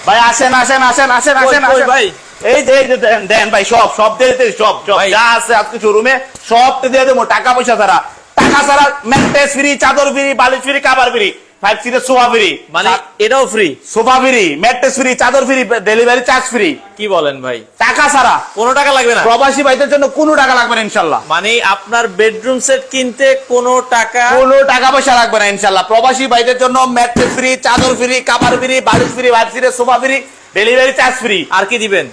ভাই আসেন আসেন আসেন আসেন আসেন কই আসেন ভাই? এই যে দেন ভাই, সব দিয়ে সব ভাই। যা আছে আজকে শোরুমে সব দিয়ে দেবো, টাকা পয়সা ছাড়া। টাকা ছাড়া ম্যাট্রেস ফ্রি, চাদর ফ্রি, বালিশ ফ্রি, কাভার ফ্রি, 5 সিটের সোফা ফ্রি, মানে এটাও free? Sofa free, mattress free, চাদর ফ্রি, ডেলিভারি চার্জ ফ্রি। কি বলেন ভাই? টাকা ছাড়া, কোনো টাকা লাগবে না? প্রবাসী ভাইদের জন্য কোনো টাকা লাগবে না ইনশাল্লাহ। মানে আপনার বেডরুম সেট কিনতে কোনো টাকা কোনো টাকা পয়সা লাগবে না ইনশাল্লাহ। প্রবাসী ভাইদের জন্য ম্যাট্রেস ফ্রি, চাদর ফ্রি, কাভার ফ্রি, বালিশ ফ্রি, 5 সিটের sofa free, delivery charge free. আর কি দিবেন?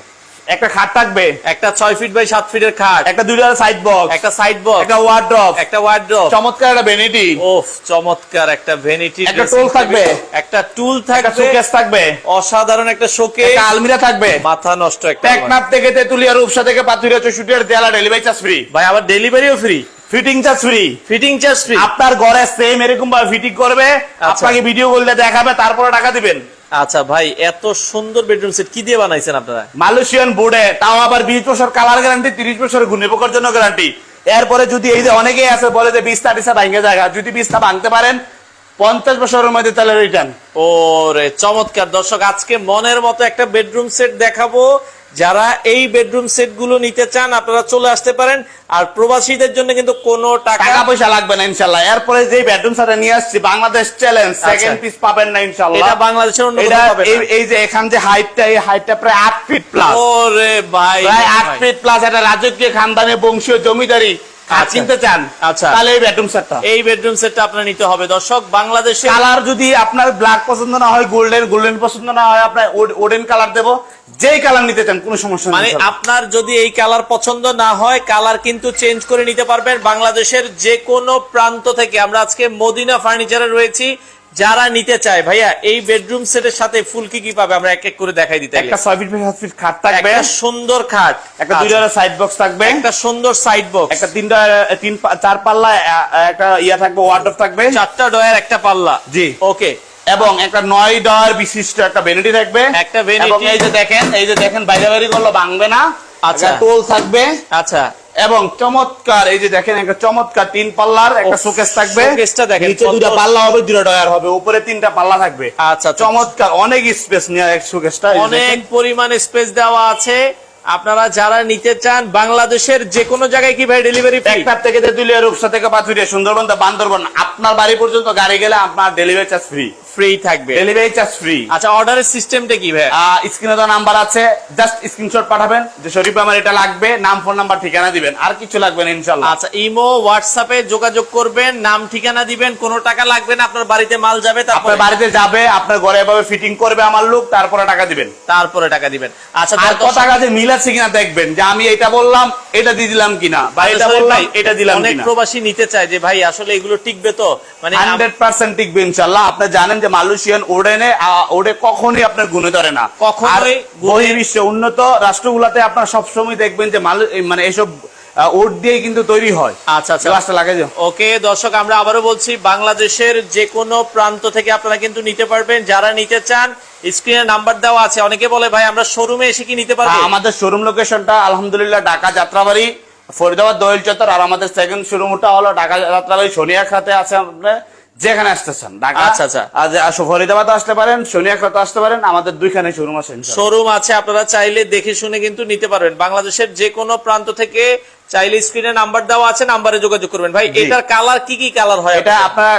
একটা খাট থাকবে, একটা 6 ফিট বাই 7 ফিটের খাট, একটা 2 সাইড বক্স, একটা সাইড বক্স, একটা ওয়ার্ড্রপ, একটা ওয়ার্ড্রপ, চমৎকার একটা ভ্যানিটি, ওফ চমৎকার একটা ভ্যানিটি, একটা টুল থাকবে, একটা টুল একটা থাকবে, শোকেস থাকবে, অসাধারণ একটা শোকেস, একটা আলমিরা থাকবে, মাথা নষ্ট একটা টেকনাফ থেকে তেতুলিয়া, রূপসা থেকে পাথুরিয়া, 64 এর দেয়ালা, ডেলিভারি চার্জ ফ্রি। ভাই আবার ডেলিভারিও free, fitting charge free, fitting charge free. আপনার ঘরে সেম এরকম ভাবে ফিটিং করবে, আপনাকে ভিডিও কলে দেখাবে, তারপরে টাকা দিবেন। আচ্ছা ভাই, এত সুন্দর বেডরুম সেট কি দিয়ে বানাইছেন আপনারা? মালয়েশিয়ান বোর্ডে, তাও আবার 20 বছর কালার গ্যারান্টি, 30 বছর ঘূর্ণি পোকার জন্য গ্যারান্টি। এরপরে যদি এই যে অনেকেই আছে বলে যে বিস্তা টিস্তা ভাঙে জায়গা, যদি বিস্তা ভাঙতে পারেন 50 বছরের মধ্যে তাহলে রিটার্ন। ওরে চমৎকার। দর্শক আজকে মনের মতো একটা বেডরুম সেট দেখাবো। যারা এই বেডরুম সেট গুলো নিতে চান আপনারা চলে আসতে পারেন। আর প্রবাসীদের জন্য কিন্তু কোনো টাকা পয়সা লাগবে না ইনশাল্লাহ। এরপরে যে বেডরুম সেটটা নিয়ে আসছি, বাংলাদেশ চ্যালেঞ্জ, সেকেন্ড পিস পাবেন না ইনশাল্লাহ। এটা বাংলাদেশের অন্য এটা কোথাও পাবেন না। এই যে এখান যে হাইটটা, এই হাইটটা প্রায় 8 ফিট প্লাস। ওরে ভাই, প্রায় 8 ফিট প্লাস। এটা রাজকীয় খানদানি বংশীয় জমিদারি আচ্ছা। কিনতে চান, আচ্ছা। তাহলে এই বেডরুম সেটটা, এই বেডরুম সেটটা আপনার নিতে হবে। দর্শক বাংলাদেশে কালার যদি আপনার ব্ল্যাক পছন্দ না হয়, গোল্ডেন পছন্দ না হয়, আপনার ওডেন কালার দেবো, যেই কালার নিতে চান কোনো সমস্যা নেই। মানে আপনার যদি এই কালার পছন্দ না হয়, কালার কিন্তু চেঞ্জ করে নিতে পারবেন বাংলাদেশের যে কোনো প্রান্ত থেকে। আমরা আজকে মদিনা ফার্নিচারে রয়েছি। যারা নিতে চায় ভাইয়া এই বেডরুম সেটের সাথে ফুল কি কি পাবে আমরা এক এক করে দেখাই দিতে। একটা 6 ফিট বাই 7 ফিট খাট থাকবে, একটা সুন্দর খাট, একটা 2 সাইড বক্স থাকবে, একটা সুন্দর সাইড বক্স, একটা 4 পাল্লা একটা ইয়া থাকবে, ওয়ার্ডরোব থাকবে, 4টা ডয়ার একটা পাল্লা। জি ওকে। এবং একটা 9 ডয়ার বিশিষ্ট একটা ভ্যানিটি থাকবে, একটা ভ্যানিটি। এবং এই যে দেখেন বাইরে করলে ভাঙবে না। আচ্ছা। একটা টোল থাকবে। আচ্ছা। এবং চমৎকার এই যে দেখেন একটা চমৎকার 3 পাল্লার একটা শোকেস থাকবে। শোকেসটা দেখেন, নিচে 2টা পাল্লা হবে, 2 ডয়ার হবে, উপরে 3টা পাল্লা থাকবে। আচ্ছা। চমৎকার, অনেক স্পেস নিয়ে এক শোকেসটা, অনেক পরিমাণে স্পেস দেওয়া আছে। আপনারা যারা নিতে চান বাংলাদেশের যে কোনো জায়গায় কি ভাই ডেলিভারি ফ্রি? টেকনাফ থেকে তেতুলিয়া, রূপসা থেকে পাথুরিয়া, সুন্দরবন থেকে বান্দরবন, আপনার বাড়ি পর্যন্ত গাড়ি গেলে আপনার ডেলিভারি চার্জ ফ্রি। ফ্রি থাকবে, ডেলিভারি চার্জ ফ্রি। আচ্ছা, অর্ডারের সিস্টেমটা কি ভাই? স্ক্রিনে তো নাম্বার আছে, জাস্ট স্ক্রিনশট পাঠাবেন যে শরীফ আমার এটা লাগবে, নাম, ফোন নাম্বার, ঠিকানা দিবেন, আর কিছু লাগবে না ইনশাআল্লাহ। আচ্ছা, ইমো হোয়াটসঅ্যাপে যোগাযোগ করবেন, নাম ঠিকানা দিবেন, কোনো টাকা লাগবে না, আপনার বাড়িতে মাল যাবে, আপনার বাড়িতে যাবে, আপনার ঘরে এভাবে ফিটিং করবে আমার লোক, তারপরে টাকা দিবেন। তারপরে টাকা দিবেন। আচ্ছা, আর কত টাকা যে মিল আছে কিনা দেখবেন, যে আমি এটা বললাম এটা দিয়ে দিলাম কিনা, বা এটা বললাম এটা দিলাম অনেক কিনা। প্রবাসী নিতে চায় যে ভাই আসলে এগুলো টিকবে তো, মানে 100% টিকবে ইনশাআল্লাহ। আপনি জানেন যে মালয়েশিয়ান ওডে কখনোই আপনার গুণে ধরে না, কখনোই বহির্বিশ্বে উন্নত রাষ্ট্রগুলোতে আপনার সবসময় দেখবেন যে মানে এসব ওড দিয়ে কিন্তু তৈরি হয়। আচ্ছা আচ্ছা, গ্লাসটা লাগাই যাও। ওকে দর্শক, আমরা আবারও বলছি বাংলাদেশের যে কোনো প্রান্ত থেকে আপনারা কিন্তু নিতে পারবেন। যারা নিতে চান স্ক্রিনে নাম্বার দেওয়া আছে। অনেকে বলে ভাই আমরা শোরুমে এসে কি নিতে পারবো? আমাদের শোরুম লোকেশনটা আলহামদুলিল্লাহ ঢাকা যাত্রাবাড়ি, ফরিদাবাদ দোয়েল চত্বর। আর আমাদের সেকেন্ড শোরুমটা হলো ঢাকা যাত্রাবাড়ি সোনিয়াখাতে আছে। আপনার যেখানে আসতেছেন ঢাকা, আচ্ছা আচ্ছা, ফরিদাবাদ আসতে পারেন, সোনিয়াখাতে আসতে পারেন, আমাদের 2খানে শোরুম আছে। শোরুম আছে, আপনারা চাইলে দেখে শুনে কিন্তু নিতে পারবেন। বাংলাদেশের যে কোনো প্রান্ত থেকে চাইলে স্ক্রিনে নাম্বার দেওয়া আছে, নাম্বারে যোগাযোগ করবেন। ভাই এটার কালার কি কি কালার হয়? এটা আপনারা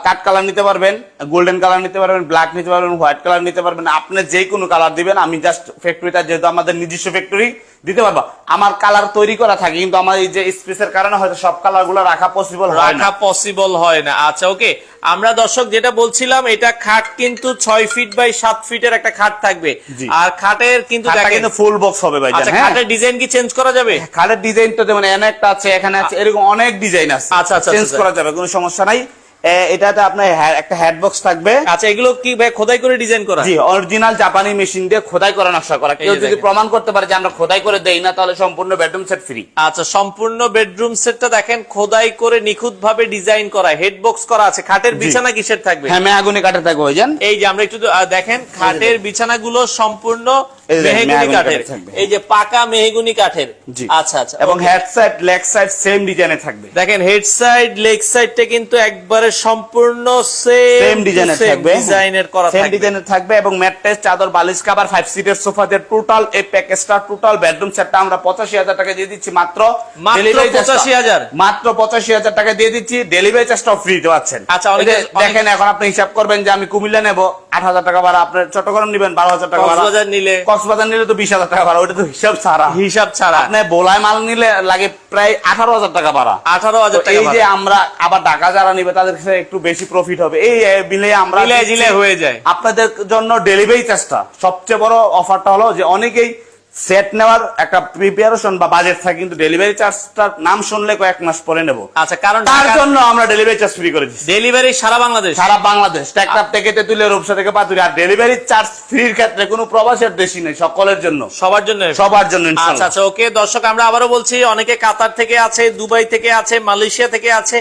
কাট কালার নিতে পারবেন, গোল্ডেন কালার নিতে পারবেন, ব্ল্যাক নিতে পারবেন, হোয়াইট কালার নিতে পারবেন। আপনি যে কোনো কালার দিবেন, আমি জাস্ট ফ্যাক্টরিটা যেহেতু আমাদের নিজস্ব ফ্যাক্টরি দিতে পারবো, আমার কালার তৈরি করা থাকে, কিন্তু আমার এই যে স্পেসের কারণে হয়তো সব কালার গুলো রাখা পসিবল হয় না। আচ্ছা ওকে, আমরা দর্শক যেটা বলছিলাম, এটা খাট কিন্তু 6 ফিট বাই 7 ফিটের একটা খাট থাকবে। আর খাটের কিন্তু দেখেন ফুল বক্স হবে ভাই। আচ্ছা, খাটের ডিজাইন কি চেঞ্জ করা যাবে? খাটের ডিজাইন তো যেমন এখানে একটা আছে, এখানে আছে, এরকম অনেক ডিজাইন আছে। আচ্ছা আচ্ছা, চেঞ্জ করা যাবে, কোনো সমস্যা নাই। এটাতে আপনার একটা হেড বক্স থাকবে। আচ্ছা, এগুলো কি ভাই খোদাই করে ডিজাইন করা? জি, অরিজিনাল জাপানি মেশিন দিয়ে খোদাই করা, নকশা করা। কেউ যদি প্রমাণ করতে পারে যে আমরা খোদাই করে দেই না, তাহলে সম্পূর্ণ বেডরুম সেট ফ্রি। আচ্ছা, সম্পূর্ণ বেডরুম সেটটা দেখেন খোদাই করে নিখুঁত ভাবে ডিজাইন করা, হেড বক্স করা আছে। খাটের বিছানা কিসের থাকবে? হ্যাঁ, মেহগনি কাঠের থাকবে। ওই এই যে আমরা একটু দেখেন, খাটের বিছানাগুলো সম্পূর্ণ এই যে মেহগনি মেহগনি কাঠের, কাঠের থাকবে। এই যে পাকা মেহগনি কাঠের। জি। আচ্ছা আচ্ছা। এবং okay। Head side leg side same ডিজাইনে থাকবে। দেখেন হেড সাইড লেগ সাইডটা কিন্তু একবারে সম্পূর্ণ সেম ডিজাইনের থাকবে, ডিজাইনের করা সেম থাকবে। ডিজাইনের থাকবে এবং ম্যাট্রেস চাদর বালিশ কভার 5 সিটের সোফা দিয়ে টোটাল এই প্যাকেজটা টোটাল বেডরুম সেটটা আমরা 85,000 টাকা দিয়ে দিচ্ছি মাত্র। মাত্র ডেলিভারি 85,000 মাত্র 85,000 টাকা দিয়ে দিচ্ছি, ডেলিভারি চার্জটাও ফ্রি পাচ্ছেন। আচ্ছা, এই যে দেখেন এখন আপনি হিসাব করবেন যে আমি কুমিল্লা নেব 8,000 টাকা ভাড়া, আপনি চট্টগ্রাম নেবেন 12,000 টাকা ভাড়া, কক্সবাজার নিলে তো 20,000 টাকা ভাড়া, ওটা তো হিসাব ছাড়া। আপনি বোলাই মাল নিলে লাগে প্রায় 18,000 টাকা ভাড়া। 18,000 টাকা। এই যে আমরা আবার ঢাকা যারা নিবে তাদের কাছে একটু বেশি প্রফিট হবে, এই মিলে আমরা মিলে হয়ে যায়। আপনাদের জন্য ডেলিভারি চার্জটা সবচেয়ে বড় অফারটা হলো যে অনেকেই সেট নেওয়ার একটা প্রিপারেশন বা বাজেট থাকে, কিন্তু ডেলিভারি চার্জটার নাম শুনলে কয়েক মাস পরে নেব। আচ্ছা, কারণ তার জন্য আমরা ডেলিভারি চার্জ ফ্রি করে দিচ্ছি। ডেলিভারি সারা বাংলাদেশ টেকনাফ থেকে তেতুলিয়া রূপসা থেকে পাতুরি। আর ডেলিভারি চার্জ ফ্রির ক্ষেত্রে কোনো প্রবাসের দেশই নেই, সকলের জন্য, সবার জন্য ইনশাআল্লাহ। আচ্ছা আচ্ছা, ওকে দর্শক, আমরা আবারও বলছি, অনেকে কাতার থেকে আছে, দুবাই থেকে আছে, মালয়েশিয়া থেকে আছে,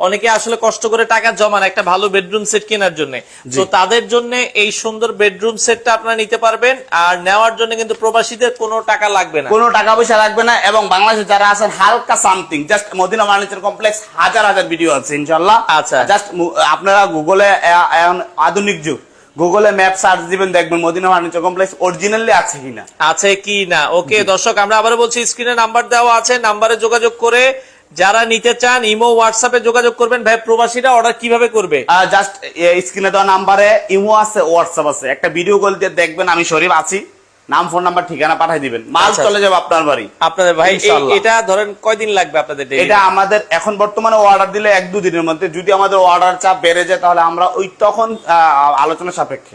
অনেকে আসলে কষ্ট করে টাকা জমান একটা ভালো বেডরুম সেট কেনার জন্য। তো তাদের জন্য এই সুন্দর বেডরুম সেটটা আপনারা নিতে পারবেন। আর নেওয়ার জন্য কিন্তু প্রবাসীদের কোনো টাকা লাগবে না, কোনো টাকা পয়সা লাগবে না। এবং বাংলাদেশে যারা আছেন হালকা something just Madina furniture complex হাজার ভিডিও আছে ইনশাআল্লাহ। আচ্ছা, জাস্ট আপনারা গুগলে আধুনিক যুগ গুগলে ম্যাপ সার্চ দিবেন, দেখবেন মদিনা ফার্নিচার কমপ্লেক্স অরিজিনালি আছে কি না। ওকে দর্শক, আমরা আবারও বলছি, স্ক্রিনে নাম্বার দেওয়া আছে, নাম্বারে যোগাযোগ করে যারা নিতে চান ইমো হোয়াটসঅ্যাপে যোগাযোগ করবেন। ভাই, প্রবাসীরা অর্ডার কিভাবে করবে? জাস্ট স্ক্রিনে দেওয়া নাম্বারে ইমো আছে, হোয়াটসঅ্যাপ আছে, একটা ভিডিও কল দিয়ে দেখবেন আমি শরীফ আছি, নাম ফোন নাম্বার ঠিকানা পাঠাই দিবেন, মাল চলে যাবে আপনার বাড়ি। আপনাদের ভাই এটা ধরেন কয়দিন লাগবে আপনাদের? এটা আমাদের এখন বর্তমানে অর্ডার দিলে 1-2 দিনের মধ্যে, যদি আমাদের অর্ডার চাপ বেড়ে যায় তাহলে আমরা ওই তখন আলোচনা সাপেক্ষে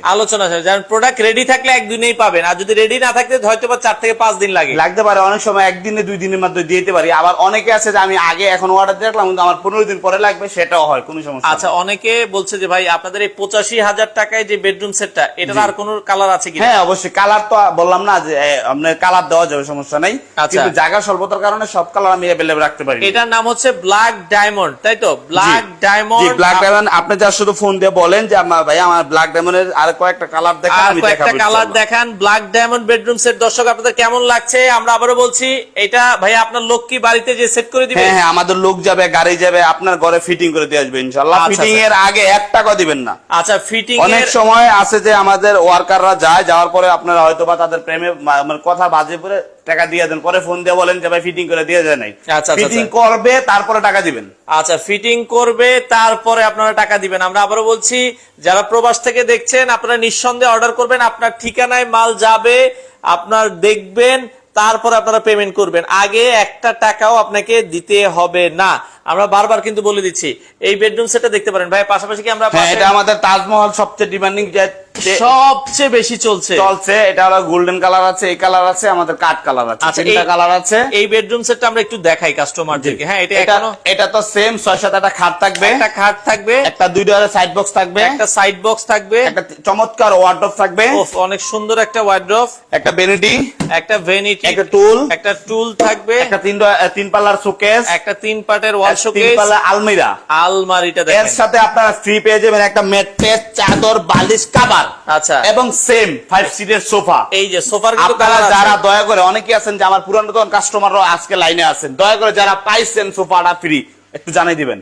যেমন প্রোডাক্ট রেডি থাকলে 1 দিনেই পাবেন, আর যদি রেডি না থাকলে হয়তো 4 থেকে 5 দিন লাগতে পারে, অনেক সময় 1 দিনে 2 দিনের মধ্যে দিতে পারি। আবার অনেকে আছে যে আমি আগে এখন অর্ডার দেখলাম কিন্তু আমার 15 দিন পরে লাগবে, সেটাও হয়, কোনো সমস্যা। আচ্ছা, অনেকে বলছে যে ভাই আপনাদের এই 85,000 টাকায় যে বেডরুম সেটটা, এটার আর কোনো কালার আছে কি? হ্যাঁ অবশ্যই, কালার তো বললাম না যে আপনার কালার দেওয়া যাবে, সমস্যা নাই, কিন্তু জায়গা স্বল্পতার কারণে সব কালার আমি अवेलेबल রাখতে পারি। এটার নাম হচ্ছে ব্ল্যাক ডায়মন্ড, তাই তো? Black diamond. জি, ব্ল্যাক ডায়মন্ড। আপনি যা শুধু ফোন দিয়ে বলেন যে আমার ভাই আমার ব্ল্যাক ডায়মন্ডের আর কয়েকটা কালার দেখান, আমি দেখাবো। কালার দেখান, ব্ল্যাক ডায়মন্ড বেডরুম সেট। দর্শক, আপনাদের কেমন লাগছে? আমরা আবারও বলছি, এটা ভাই আপনার লোক কি বাড়িতে যে সেট করে দিবে? হ্যাঁ, আমাদের লোক যাবে, গাড়ি যাবে, আপনার ঘরে ফিটিং করে দিয়ে আসবে ইনশাআল্লাহ। ফিটিং এর আগে 1 টাকা দিবেন না। আচ্ছা, ফিটিং অনেক সময় আছে যে আমাদের ওয়ার্কাররা যাওয়ার পরে আপনারা হয়তোবা তাদের প্রেমে মানে কথা বাজে পরে টাকা দিয়ে দেন, পরে ফোন দিয়ে বলেন যে ভাই ফিটিং করে দিয়ে যায় নাই। ফিটিং করবে তারপরে টাকা দিবেন। আচ্ছা, ফিটিং করবে তারপরে আপনারা টাকা দিবেন। আমরা আবারও বলছি, যারা প্রবাস থেকে দেখছেন আপনারা নিঃসন্দেহে অর্ডার করবেন, আপনার ঠিকানায় মাল যাবে, আপনার দেখবেন, তারপরে আপনারা পেমেন্ট করবেন, আগে একটা টাকাও আপনাকে দিতে হবে না। আমরা বারবার কিন্তু বলে দিচ্ছি, এই বেডরুম সেটটা দেখতে পারেন ভাই। পাশাপাশি কি আমরা এটা আমাদের তাজমহল সবচেয়ে ডিমান্ডিং, সবচেয়ে বেশি চলছে। এটা হলো গোল্ডেন কালার আছে, এই কালার আছে, আমাদের কাঠ কালার আছে, তিনটা কালার আছে। এই বেডরুম সেটটা আমরা একটু দেখাই কাস্টমারদেরকে। হ্যাঁ, এটা তো সেম 6-7টা খাট থাকবে, একটা 2 সাইড বক্স থাকবে, একটা সাইড বক্স থাকবে, একটা চমৎকার ওয়ার্ডরোব থাকবে, অনেক সুন্দর একটা ওয়ার্ডরোব, একটা ভ্যানিটি, একটা টুল থাকবে, একটা 3 পাল্লার শোকেস, একটা 3 পার্টের ওয়াল শোকেস, 3 পাল্লার আলমারিটা দেখেন। এর সাথে আপনারা ফ্রি পেয়ে যাবেন একটা ম্যাট্রেস, চাদর, বালিশ, কভার। আচ্ছা, এবং সেম 5 সিটের সোফা। এই যে সোফার কিন্তু আপনারা যারা দয়া করে, অনেকে আছেন যে আমার পুরাতন কাস্টমাররা আজকে লাইনে আছেন, দয়া করে যারা পাইছেন সোফাটা ফ্রি একটু জানাই দিবেন।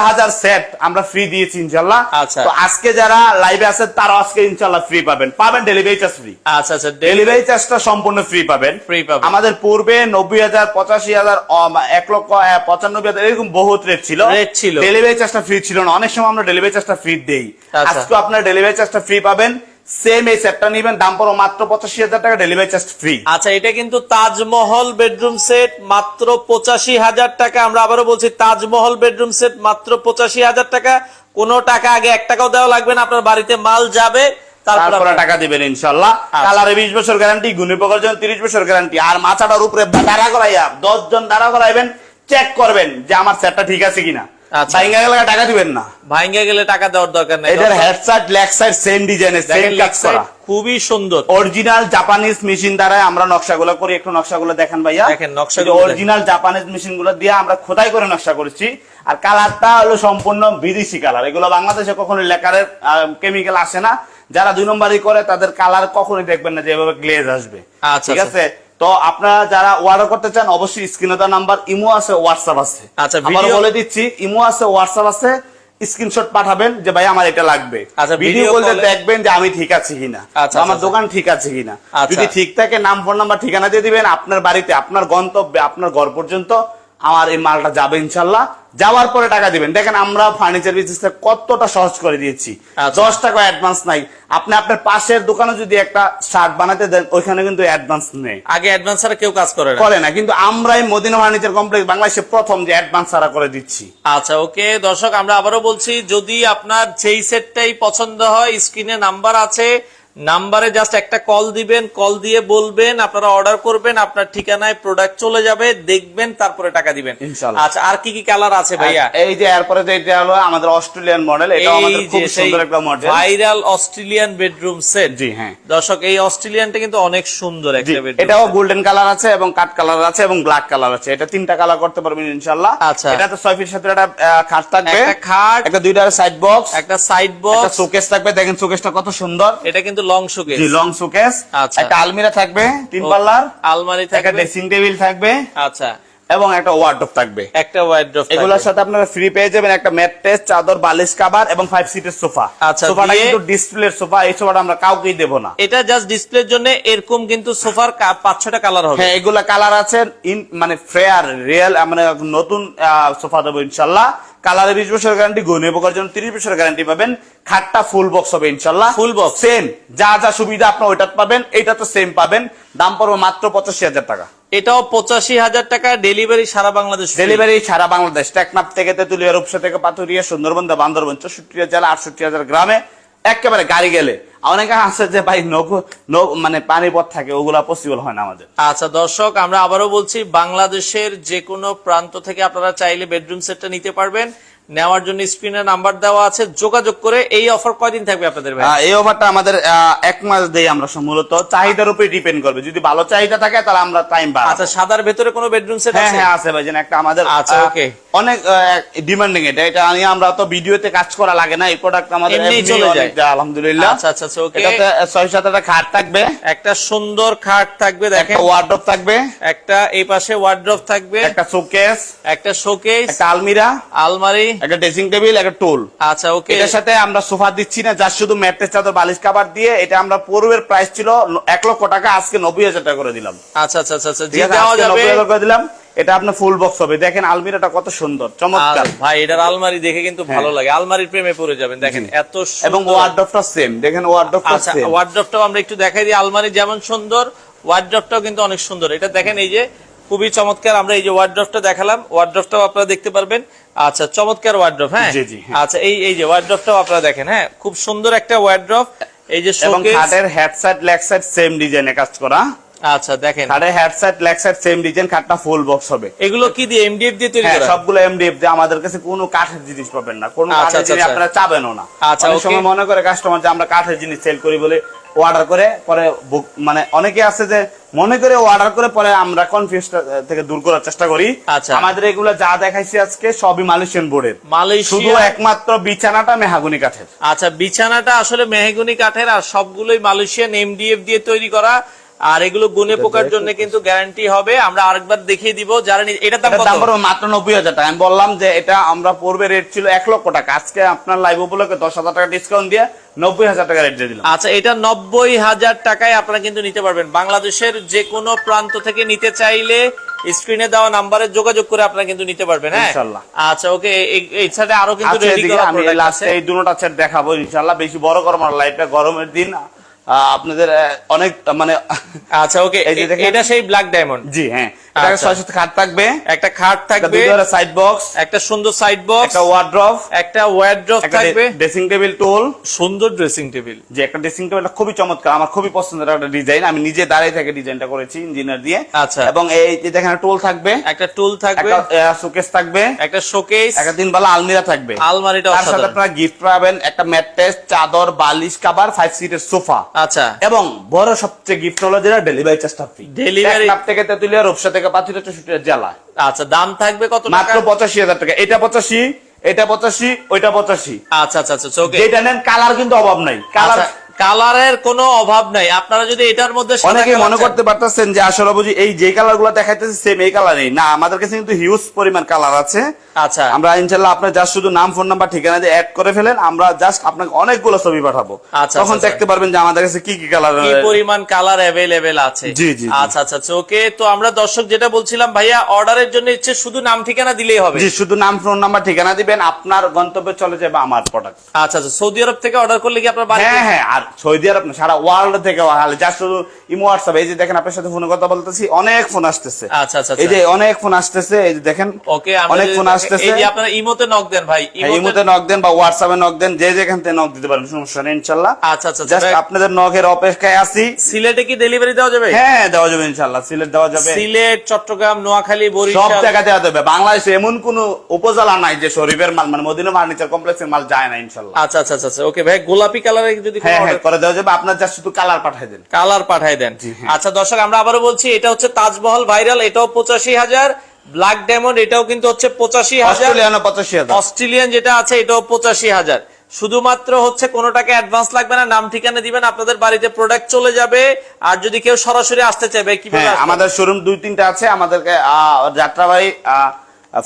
হাজার সেট আমরা ফ্রি দিয়েছি ইনশাআল্লাহ। তো আজকে যারা লাইভে আছেন তারা আজকে ইনশাআল্লাহ ফ্রি পাবেন ডেলিভারি চার্জ ফ্রি। আচ্ছা আচ্ছা, ডেলিভারি চার্জটা সম্পূর্ণ ফ্রি পাবেন। আমাদের পূর্বে 90,000, 85,000, 1,95,000 এরকম বহুত রেট ছিল। ডেলিভারি চার্জটা ফ্রি ছিল না, অনেক সময় আমরা ডেলিভারি চার্জটা ফ্রি দেই। আজকে আপনারা ডেলিভারি চার্জটা ফ্রি পাবেন। সেম এই সেটটা নেবেন, দাম পড়ো মাত্র 85,000 টাকা, ডেলিভারি চার্জ ফ্রি। আচ্ছা, এটা কিন্তু তাজমহল বেডরুম সেট মাত্র 85,000 টাকা। আমরা আবারও বলছি, তাজমহল বেডরুম সেট মাত্র 85,000 টাকা। কোনো টাকা আগে 1 টাকাও দেওয়া লাগবে না, আপনার বাড়িতে মাল যাবে, তারপরে টাকা দিবেন ইনশাআল্লাহ। কালারে 20 বছর গ্যারান্টি, গুণে পাকার জন্য 30 বছর গ্যারান্টি। আর মাথাটার উপরে দাঁড়া করাইয়া 10 জন দাঁড়া করাইবেন, চেক করবেন যে আমার সেটটা ঠিক আছে কিনা। ভাইঙ্গা গেলে টাকা দিবেন না, ভাইঙ্গা গেলে টাকা দেওয়ার দরকার নাই। এটার head side leg side same ডিজাইনের, সেম কাজ করা, খুবই সুন্দর। অরিজিনাল জাপানিজ মেশিন দ্বারা আমরা নকশাগুলো করি। একটু নকশাগুলো দেখেন ভাইয়া, দেখেন নকশাগুলো, অরিজিনাল জাপানিজ মেশিনগুলো দিয়ে আমরা খোদাই করে নকশা করেছি। আর কালারটা হলো সম্পূর্ণ বিদেশি কালার, এগুলো বাংলাদেশে কখনো লেকারের কেমিক্যাল আসে না। যারা 2 নম্বরই করে তাদের কালার কখনোই দেখবেন না যে এভাবে গ্লেজ আসবে। আচ্ছা, ঠিক আছে, তো আপনারা যারা অর্ডার করতে চান অবশ্যই স্ক্রিনে দেওয়া নাম্বার, ইমো আছে, হোয়াটসঅ্যাপ আছে। আচ্ছা, আবার ভিডিও বলে দিচ্ছি, ইমো আছে, হোয়াটসঅ্যাপ আছে, স্ক্রিনশট পাঠাবেন যে ভাই আমার এটা লাগবে। আচ্ছা, ভিডিও ভিডিও কলে কলে দেখবেন যে আমি ঠিক আছি কিনা, আচ্ছা, বা আমার আচ্ছা, দোকান ঠিক আছে কিনা। আচ্ছা। যদি ঠিক থাকে নাম, ফোন নাম্বার, ঠিকানা দিয়ে দিবেন, আপনার বাড়িতে, আপনার গন্তব্যে, আপনার ঘর পর্যন্ত আমার এই মালটা যাবে ইনশাল্লাহ। যাওয়ার পরে টাকা দিবেন। দেখেন আমরা ফার্নিচার বিজনেসটা কতটা সহজ করে দিয়েছি। আচ্ছা। 10 টাকা অ্যাডভান্স নাই। আপনি আপনার পাশের দোকানে যদি একটা শার্ট বানাতে দেন, ওইখানে কিন্তু অ্যাডভান্স নেই, আগে অ্যাডভান্স ছাড়া কেউ কাজ করে না। করে না। কিন্তু আমরাই মদিনা ফার্নিচার কমপ্লেক্স বাংলাদেশে প্রথম যে অ্যাডভান্স ছাড়া করে দিচ্ছি। আচ্ছা, ওকে দর্শক, আমরা আবারও বলছি, যদি আপনার যেই সেটটাই পছন্দ হয়, স্ক্রিনে নাম্বার আছে, নাম্বারে জাস্ট একটা কল দিবেন, কল দিয়ে বলবেন আপনারা অর্ডার করবেন, আপনার ঠিকানায় প্রোডাক্ট চলে যাবে, দেখবেন, তারপরে টাকা দিবেন ইনশাআল্লাহ। আচ্ছা, আর কি কি কালার আছে ভাইয়া? এই যে এরপরে যে এটা হলো আমাদের অস্ট্রেলিয়ান মডেল, এটা আমাদের খুব সুন্দর একটা model, viral Australian bedroom set. জি হ্যাঁ দর্শক, এই অস্ট্রেলিয়ানটা কিন্তু অনেক সুন্দর জি, একটা বেডরুম। এটাও গোল্ডেন কালার আছে এবং কাট কালার আছে এবং ব্ল্যাক কালার আছে। এটা 3টা কালার করতে পারবেন ইনশাআল্লাহ। আচ্ছা। এটাতে 6 ফিট সাথে একটা খাট থাকবে, একটা খাট, একটা 2টা সাইড বক্স, একটা সাইড একটা বক্স, শোকেস থাকবে। দেখেন শোকেসটা কত সুন্দর, এটা কিন্তু লং শোকেস। জি লং শোকেস। আচ্ছা। একটা আলমিরা থাকবে 3 পাল্লার, আলমারি একটা থাকবে, ড্রেসিং টেবিল থাকবে, আচ্ছা, এবং একটা ওয়ার্ডরোব থাকবে। একটা ওয়ার্ডরোব থাকবে। এগুলোর সাথে আপনারা ফ্রি পেয়ে যাবেন একটা ম্যাট্রেস, চাদর, বালিশ কভার এবং 5 সিটের সোফা। আচ্ছা, সোফাটা দিয়ে- কিন্তু ডিসপ্লের সোফা, এই সোফাটা আমরা কাউকেই দেব না। এটা জাস্ট ডিসপ্লের জন্য। এরকম কিন্তু সোফার 5-6টা কালার হবে। হ্যাঁ, এগুলা কালার আছে, মানে ফেয়ার রিয়েল, মানে নতুন সোফা দেবো ইনশাল্লাহ। কালারে 20 বছরের গ্যারান্টি, গনে পোকার জন্য 30 বছরের গ্যারান্টি পাবেন। খাটটা ফুল বক্স হবে ইনশাল্লাহ, ফুল বক্স সেম যা যা সুবিধা আপনার ওইটা পাবেন, এটা তো সেম পাবেন। দাম পড়বে মাত্র 85,000 টাকা। এটাও 85,000 টাকা, ডেলিভারি সারা বাংলাদেশ free। ডেলিভারি সারা বাংলাদেশ, টেকনাফ থেকে তেতুলিয়া, রূপসা থেকে পাথুরিয়া, সুন্দরবন, বান্দরবন, 64 জেলা, 68,000 গ্রামে একেবারে গাড়ি গেলে। অনেকে আছে যে ভাই মানে পানি পথ থাকে, ওগুলা পসিবল হয় না আমাদের। আচ্ছা দর্শক, আমরা আবারও বলছি, বাংলাদেশের যে কোনো প্রান্ত থেকে আপনারা চাইলে বেডরুম সেটটা নিতে পারবেন। নেওয়ার জন্য স্ক্রিনে নাম্বার দেওয়া আছে, যোগাযোগ করে। এই অফার কয়দিন থাকবে আপনাদের ভাই? এই অফারটা আমাদের 1 মাস দেই আমরা, মূলত চাহিদার উপরে ডিপেন্ড করবে। যদি ভালো চাহিদা থাকে তাহলে আমরা টাইম বাড়াবো। আচ্ছা, সাদার ভেতরে কোনো বেডরুম সেট হ্যাঁ আছে? হ্যাঁ আছে ভাইজান, একটা আমাদের আচ্ছা, ওকে। অনেক ডিমান্ডিং। এটা নিয়ে আমরা তো ভিডিওতে কাজ করা লাগে না, এই প্রোডাক্ট আমাদের এমনিই এমনি চলে যায়। অনেক যায়, আলহামদুলিল্লাহ। আচ্ছা আচ্ছা আচ্ছা, ওকে। এটাতে 6-7টা খাট থাকবে, একটা সুন্দর খাট থাকবে, দেখেন, একটা ওয়ার্ডরোব থাকবে, একটা এই পাশে ওয়ার্ডরোব থাকবে, একটা শোকেস, একটা শোকেস, একটা আলমিরা, আলমারি, একটা ড্রেসিং টেবিল, একটা টুল। আচ্ছা, ওকে। এটার সাথে আমরা সোফা দিচ্ছি না, যা শুধু ম্যাট্রেস, চাদর, বালিশ কভার দিয়ে। এটা আমরা পূর্বের প্রাইস ছিল 1 লক্ষ টাকা, আজকে 90,000 টাকা করে দিলাম। আচ্ছা আচ্ছা আচ্ছা আচ্ছা, জি, ঠিক আছে, দেওয়া আজকে যাবে। 90,000 করে দিলাম। এটা আপনার ফুল বক্স হবে। দেখেন আলমিরাটা কত সুন্দর, চমৎকার। আর ভাই, এটার আলমারি দেখে কিন্তু ভালো লাগে, আলমারির প্রেমে পড়ে যাবেন। দেখেন এত সুন্দর। এবং ওয়ার্ডরোবটা সেম, দেখেন ওয়ার্ডরোবটা আচ্ছা, সেম। ওয়ার্ডরোবটাও আমরা একটু দেখাই দিই। আলমারি যেমন সুন্দর, ওয়ার্ডরোবটাও কিন্তু অনেক সুন্দর। এটা দেখেন, এই যে খুবই চমৎকার। আমরা এই যে ওয়ার্ডরোবটা দেখালাম, ওয়ার্ডরোবটাও আপনারা দেখতে পারবেন। আচ্ছা, চমৎকার ওয়ার্ডরোব। হ্যাঁ জি, জি, হ্যাঁ। আচ্ছা, এই যে ওয়ার্ডরোবটাও আপনারা দেখেন। হ্যাঁ, খুব সুন্দর একটা ওয়ার্ডরোব। এই যে এবং শোকেস। খাটের head side, leg side same ডিজাইনে কাজ করা। আচ্ছা, দেখেন, খাটের head side, leg side same design, খাটটা ফুল বক্স হবে। এগুলো কি দিয়ে, এমডিএফ দিয়ে তৈরি হ্যাঁ, করা? সবগুলো এমডিএফ দিয়ে। আমাদের কাছে কোনো কাঠের জিনিস পাবেন না, কোনো আচ্ছা, কাঠের আচ্ছা, জিনিস আচ্ছা। আপনারা চাবেনও না। আচ্ছা, অনেক ওকে। সময় মনে করে কাস্টমার যে আমরা কাঠের জিনিস সেল করি বলে অর্ডার করে পরে মানে অনেকে আছে যে মনে করে অর্ডার করে পরে আমরা কনফিউজ থেকে দূর করার চেষ্টা করি। আচ্ছা। আমাদের এগুলো যা দেখাইছি আজকে সবই মালয়েশিয়ান বোর্ডের, শুধু মালয়েশিয়া। একমাত্র বিছানাটা মেহাগুনি কাঠের। আচ্ছা, বিছানাটা আসলে মেহগনি কাঠের, আর সবগুলোই মালয়েশিয়ান এমডিএফ দিয়ে তৈরি করা। আর এগুলো গুনে পোকার জন্য কিন্তু গ্যারান্টি হবে। আমরা আরেকবার দেখিয়ে দিব। যারা এটার দাম এটার দাম কত? পড়বে মাত্র 90,000 টাকা। আমি বললাম যে এটা আমরা পূর্বে রেট ছিল 1 লক্ষ টাকা, আজকে আপনার লাইভ উপলক্ষে 10,000 টাকা ডিসকাউন্ট দিয়ে 90,000 টাকা রেট দিয়ে দিলাম। আচ্ছা, এটা 90,000 টাকায় আপনারা কিন্তু নিতে পারবেন। বাংলাদেশের যে কোনো প্রান্ত থেকে নিতে চাইলে স্ক্রিনে দেওয়া নাম্বারে যোগাযোগ করে আপনারা কিন্তু নিতে পারবেন। হ্যাঁ, ইনশাআল্লাহ। আচ্ছা, ওকে। এই সাথে আরো কিন্তু আচ্ছা, রেডি এদিকে করা আমি প্রোডাক্ট লাস্টে আছে। এই দুটোটা সেট দেখাবো ইনশাআল্লাহ। বেশি বড় করব না লাইভটা, গরমের দিন আপনাদের অনেক মানে। আচ্ছা, ওকে। এই যে দেখেন, এটা সেই ব্ল্যাক ডায়মন্ড। জি হ্যাঁ, এটা আচ্ছা। 6 খাট থাকবে, একটা খাট থাকবে, সাইড বক্স, একটা সুন্দর সাইড বক্স, একটা ওয়ার্ডরোব, একটা ওয়ার্ডরোব একটা থাকবে, ড্রেসিং টেবিল, টুল, সুন্দর ড্রেসিং টেবিল। যে একটা ড্রেসিং টেবিলটা খুবই চমৎকার, আমার খুবই পছন্দের একটা ডিজাইন। আমি নিজে দাঁড়িয়ে থেকে ডিজাইনটা করেছি ইঞ্জিনিয়ার দিয়ে। আচ্ছা। এবং এই যে দেখেন টুল থাকবে, একটা টুল থাকবে, একটা শোকেস থাকবে, একটা শোকেস, একটা 3 বালা আলমিরা থাকবে। আলমারিটা তার সাথে অসাধারণ। আপনারা গিফট পাবেন একটা ম্যাট্রেস, চাদর, বালিশ কভার, 5 সিটের সোফা। আচ্ছা, এবং বড় সবচেয়ে গিফট হলো যেটা ডেলিভারি চার্জটা ফ্রি। Delivery- টেকনাফ থেকে তেতুলিয়া, রূপসা থেকে পাথুরিয়া, 64 জেলা। আচ্ছা, দাম থাকবে কত টাকা? মাত্র 85,000 টাকা। এটা 85, এটা 85, ওইটা 85। আচ্ছা আচ্ছা আচ্ছা, ওকে। যেটা নেন কালার কিন্তু অভাব নাই। কালার আচ্ছা, কালারের কোনো অভাব নাই, আপনারা যদি এটার মধ্যে সাদা অনেকে colour মনে চান- করতে পারতেছেন যে আসলে বুঝি এই যে কালার গুলো দেখাইতেছে সেম এই কালারই না, আমাদের কাছে কিন্তু হিউজ পরিমাণ কালার আছে। আচ্ছা আমরা ইনশাল্লাহ আপনার জাস্ট শুধু নাম ফোন নাম্বার ঠিকানা দিয়ে অ্যাড করে ফেলেন, আমরা জাস্ট আপনাকে অনেকগুলো ছবি পাঠাবো, আচ্ছা, তখন আচ্ছা, দেখতে পারবেন যে আমাদের কাছে কি কি কালার। কি পরিমাণ কালার অ্যাভেলেবেল আছে। জি, জি, জি। আচ্ছা আচ্ছা আচ্ছা, ওকে। তো আমরা দর্শক যেটা বলছিলাম ভাইয়া, অর্ডারের জন্য ইচ্ছে শুধু নাম ঠিকানা দিলেই হবে। জি, শুধু নাম ফোন নাম্বার ঠিকানা দিবেন, আপনার গন্তব্যে চলে যাবে আমার প্রোডাক্ট। আচ্ছা আচ্ছা, সৌদি আরব থেকে অর্ডার করলে কি আপনার বাড়িতে? হ্যাঁ হ্যাঁ, আর সৌদি আরব না, সারা ওয়ার্ল্ড থেকে জাস্ট শুধু ইমো হোয়াটসঅ্যাপ, এই যে দেখেন আপনার সাথে ফোনে কথা বলতেছি, অনেক ফোন আসতেছে। আচ্ছা আচ্ছা এই যে অনেক ফোন আসতেছে, এই যে দেখেন ওকে, অনেক ফোন আসতেছে। এই যে আপনারা ইমোতে নক দেন ভাই, হ্যাঁ, ইমোতে নক দেন বা হোয়াটসঅ্যাপে নক দেন, যে যেখান থেকে নক দিতে পারেন, সমস্যা নেই ইনশাল্লাহ। আচ্ছা আচ্ছা জাস্ট ভাই, আপনাদের নকের অপেক্ষায় আছি। সিলেটে কি ডেলিভারি দেওয়া যাবে? হ্যাঁ, দেওয়া যাবে ইনশাল্লাহ, সিলেট দেওয়া যাবে, সিলেট, চট্টগ্রাম, নোয়াখালী, সব বরিশাল, জায়গায় দেওয়া যাবে। বাংলাদেশে এমন কোন উপজেলা নাই যে শরীফের মাল মানে মদিনা ফার্নিচার কমপ্লেক্সের মাল যায় না ইনশাল্লাহ। আচ্ছা আচ্ছা আচ্ছা, ওকে ভাই। গোলাপি কালারে যদি হ্যাঁ হ্যাঁ, করে দেওয়া যাবে, আপনার জাস্ট শুধু কালার পাঠিয়ে দেন। কালার পাঠাই দেন। জি, হ্যাঁ। আচ্ছা দর্শক, আমরা আবারও বলছি, এটা হচ্ছে তাজমহল ভাইরাল, এটাও 85,000। ব্ল্যাক ডায়মন্ড এটাও কিন্তু হচ্ছে 85,000। অস্ট্রেলিয়ানো 85,000। অস্ট্রেলিয়ান যেটা আছে এটাও 85,000। শুধুমাত্র হচ্ছে কোনো টাকা অ্যাডভান্স লাগবে না, নাম ঠিকানা দিবেন, আপনাদের বাড়িতে প্রোডাক্ট চলে যাবে। আর যদি কেউ সরাসরি আসতে চাইবে কিভাবে হ্যাঁ, আসবে? আমাদের শোরুম 2-3টা আছে আমাদেরকে, যাত্রাবাড়ি,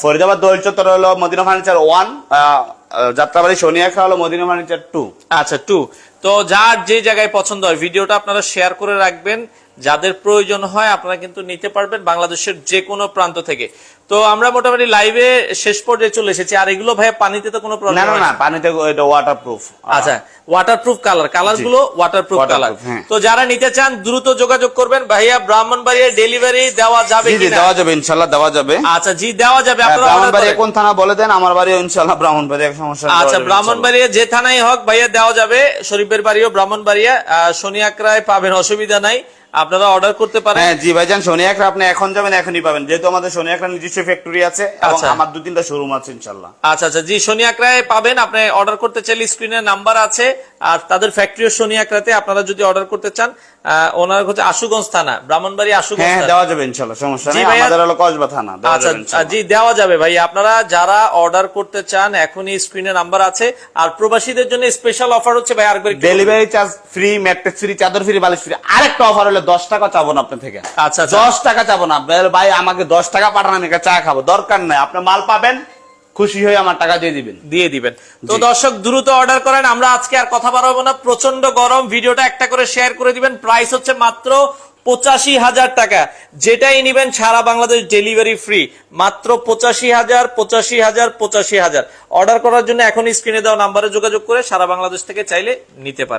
ফরিদাবাদ দোলচত্বর হলো মদিনা ফার্নিচার 1, যাত্রাবাড়ি সোনিয়াখা হলো মদিনা ফার্নিচার 2। আচ্ছা 2। তো যার যে জায়গায় পছন্দ হয় ভিডিওটা আপনারা শেয়ার করে রাখবেন, যাদের প্রয়োজন হয় আপনারা কিন্তু নিতে পারবেন বাংলাদেশের যে কোনো প্রান্ত থেকে। তো আমরা মোটামুটি লাইভে শেষ পর্যায়ে চলে এসেছি। আর এগুলো ভাই পানিতে তো কোনো না প্রবলেম না না, পানিতে এটা ওয়াটারপ্রুফ। আচ্ছা, ওয়াটারপ্রুফ কালার গুলো ওয়াটারপ্রুফ কালার। Waterproof, হ্যাঁ। তো যারা নিতে চান দ্রুত যোগাযোগ করবেন। ভাইয়া ব্রাহ্মণবাড়িয়া ডেলিভারি দেওয়া যাবে জি জি, কিনা? দেওয়া যাবে ইনশাল্লাহ, দেওয়া যাবে। আচ্ছা জি, দেওয়া যাবে। আপনারা order ব্রাহ্মণবাড়িয়া করেন। কোন থানা বলে দেন, আমার বাড়িও ইনশাল্লাহ ব্রাহ্মণবাড়িয়া, সমস্যা নেই, আচ্ছা, দেওয়া যাবে ব্রাহ্মণবাড়িয়া যে থানায় হোক ভাইয়া দেওয়া যাবে। শরীফের বাড়িও ব্রাহ্মণবাড়িয়া, সোনিয়াকড়ায় পাবেন, অসুবিধা নাই, আপনারা অর্ডার করতে ইনশাল্লাহ। পারেন। হ্যাঁ জি ভাইজান, সোনিয়াকড়া আপনি এখন যাবেন এখনই পাবেন, যেহেতু আমাদের সোনিয়াকড়া নিজস্ব ফ্যাক্টরি আছে এবং আচ্ছা। আমার 2-3টা শোরুম আছে ইনশাল্লাহ। আচ্ছা আচ্ছা জি, সোনিয়াকড়ায় পাবেন। আপনি অর্ডার করতে চাইলে স্ক্রিনে নাম্বার আছে, আর তাদের ফ্যাক্টরিও সোনিয়াকড়াতে। আপনারা যদি অর্ডার করতে চান, ওনার হচ্ছে আশুগঞ্জ থানা, ব্রাহ্মণবাড়ি আশুগঞ্জ হ্যাঁ, থানা। দেওয়া যাবে ইনশাল্লাহ, সমস্যা জি নেই, ভাইয়া। আমাদের হলো কসবা থানা, দেওয়া আচ্ছা যাবে ইনশাল্লাহ। জি, দেওয়া যাবে ভাই। আপনারা যারা অর্ডার করতে চান এখনই স্ক্রিনে নাম্বার আছে। আর প্রবাসীদের জন্য স্পেশাল অফার হচ্ছে ভাই, আরেকবার একটু বলুন। Delivery charge free, mattress free, চাদর ফ্রি, বালিশ ফ্রি। আরেকটা অফার হলো 10 টাকা চাবো না আপনার থেকে। আচ্ছা আচ্ছা। 10 টাকা চাবো না ভাই, আমাকে 10 টাকা পাঠান, আমি একটা চা খাবো, দরকার নাই, আপনি মাল পাবেন, খুশি হয়ে আমার টাকা দিয়ে দিবেন। দিয়ে দিবেন। তো দর্শক দ্রুত অর্ডার করেন, আমরা আজকে আর কথা বাড়াবো না, প্রচন্ড গরম। ভিডিওটা একটা করে শেয়ার করে দিবেন। প্রাইস হচ্ছে মাত্র 85,000 টাকা। যেটাই নিবেন সারা বাংলাদেশ ডেলিভারি ফ্রি, মাত্র 85,000, 85,000, 85,000। অর্ডার করার জন্য এখনই স্ক্রিনে দেওয়া নাম্বারে যোগাযোগ করে সারা বাংলাদেশ থেকে চাইলে নিতে পারেন।